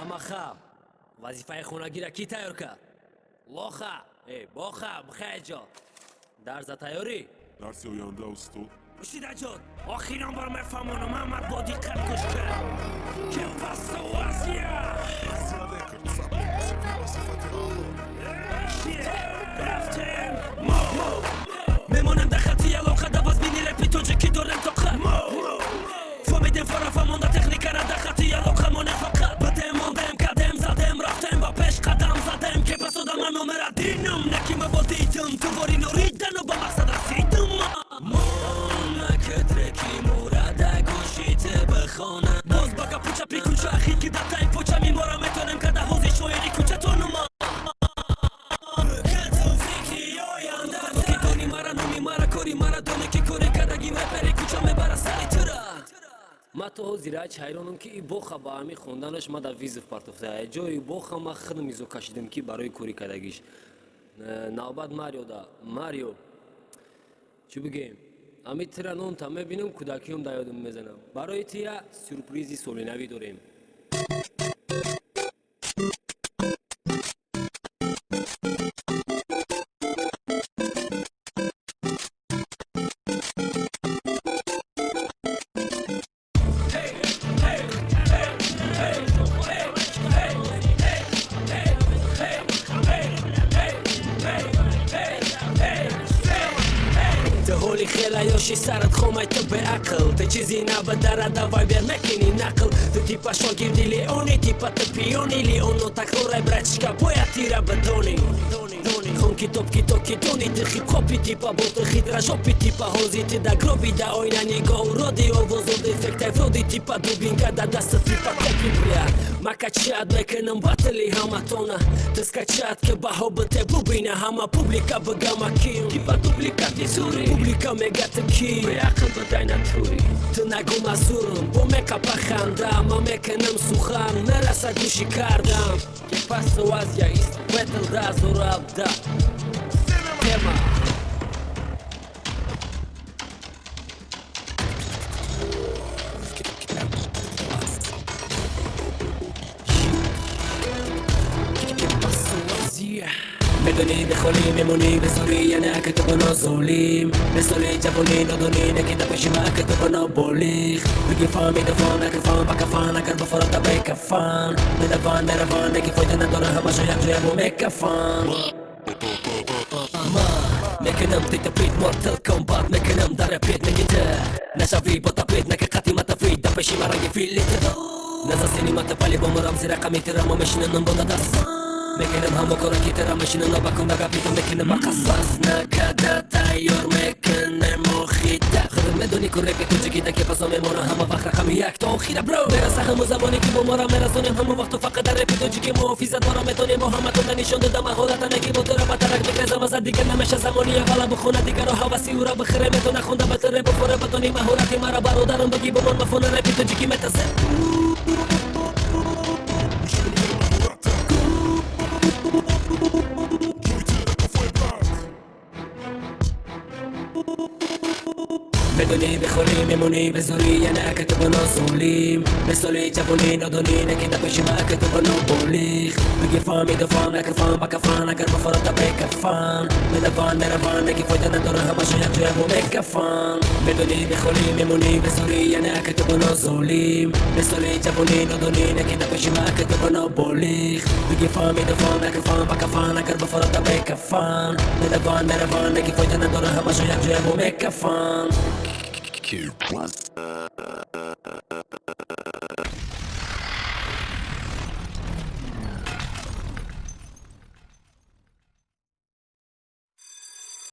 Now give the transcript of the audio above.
амаха вазифаи хонагира кӣ тайёр кард? лоха боха бхайҷо дарза тайёрӣ? дарси оянда устод. мушидаҷон охирон бар мефаҳмонам муҳаммад бо диққат гӯш кар ки пасу вазия рафтем мемонем дар хати алоқа даваз бини репи тоҷики дорем тоқат фомидем фарафамонда техникара дар хати алоқа монем фақат бадем мондем кадем задем рафтем ба пеш қадам задем ки пасодама номер адинам накима бо дидам тувори норидану ба мақсад расидам монакатреки мурада гӯшите бахона боз бага пуча пикуча ахид ки датай поча мимора метонем када ҳози шоири кучатонума ма то ҳозир ач ҳайронам ки и боха ба ҳамин хонданаш ма дар визов партофта ҷои боха ма хеле мизо кашидем ки барои кори кадагиш навбат марио да марио чӣ бигем ҳамин тиранон та мебинам кӯдакиём да ёдам мезанам барои тия сюрпризи солинавӣ дорем хелаёши сарат хомай ту беақл ты чизи набадара давай бер мекини нақл ты типа шогирди леони типа ты пиони леоно такрорай братишка бояд тира бадони хон китоб китони ты хипхопи типа бо ты хидрашопи типа ҳози ты да гроби да ойна нигоҳ роди овозоди эффектай фроди типа дубинка да даста типа копи бля макачат мекунам батли ҳаматона ты скачат ки баҳо бите бубина ҳама публика бигама ким типа дубликати зури публика мегата ки беақл бадай натури ты нагу мазурм бо мекапа ханда ма мекунам сухан мераса гӯши кардам ки пасу азия ист бетл да зорабда тема میدونی بخولی میمونی به زوری یعنی که تو بنا ظلیم مثل جوانی ندونی نکیده بشی ما که تو بنا بولیخ بگی فان میدفان نکر فان با کفان اگر بفرد تا بکفان میدفان میروان نکی فایده نداره همه شو یک جوی بو میکفان میکنم تیتا پیت مورتل کمبات میکنم در پیت نگیده نشوی با تا پیت نکه قطی ما تفید دا بشی مرای فیلی تدو نزا سینیما تپالی با مرام زیر قمی تیرم و میشننم با دست میکنم همه کارا که ترا مشینه نبکن بگا پیتم میکنم بقصص نکده تایور میکنم مخیده خودم میدونی که رپی تو جگیده که پسا میمونه همه وقت رقم یک تا آخیره برو برسه همه زمانی که با مارا میرسونیم همه وقت فقط در رپی تو جگی محافظت مارا میتونیم محمد تون نشون داده مهارت نگی با ترا بطرک میکرزه وزد دیگه نمیشه زمانی اغلا بخونه دیگه رو حواسی او را بخیره میتونه خونده بطره بفوره بتونی مهارتی مرا برادرم بگی با من مفونه رپی تو جگی متزه میدونی بخوری میمونی به زوری یعنی که تو بنا ظلیم مثل جوانی ندونی نکیده بشی ما که تو بنا بولیخ بگی فان میدفان نکر فان با کفان اگر بفرد تا بکفان میدفان میروان نکی فایده نداره همه شو یک جوی بو میکفان میدونی بخوری میمونی به زوری یعنی که تو بنا ظلیم مثل جوانی ندونی نکیده بشی ما که تو بنا بولیخ بگی فان میدفان نکر فان با کفان اگر بفرد تا بکفان میدفان میروان نکی فایده نداره همه شو یک جوی بو میکفان Plus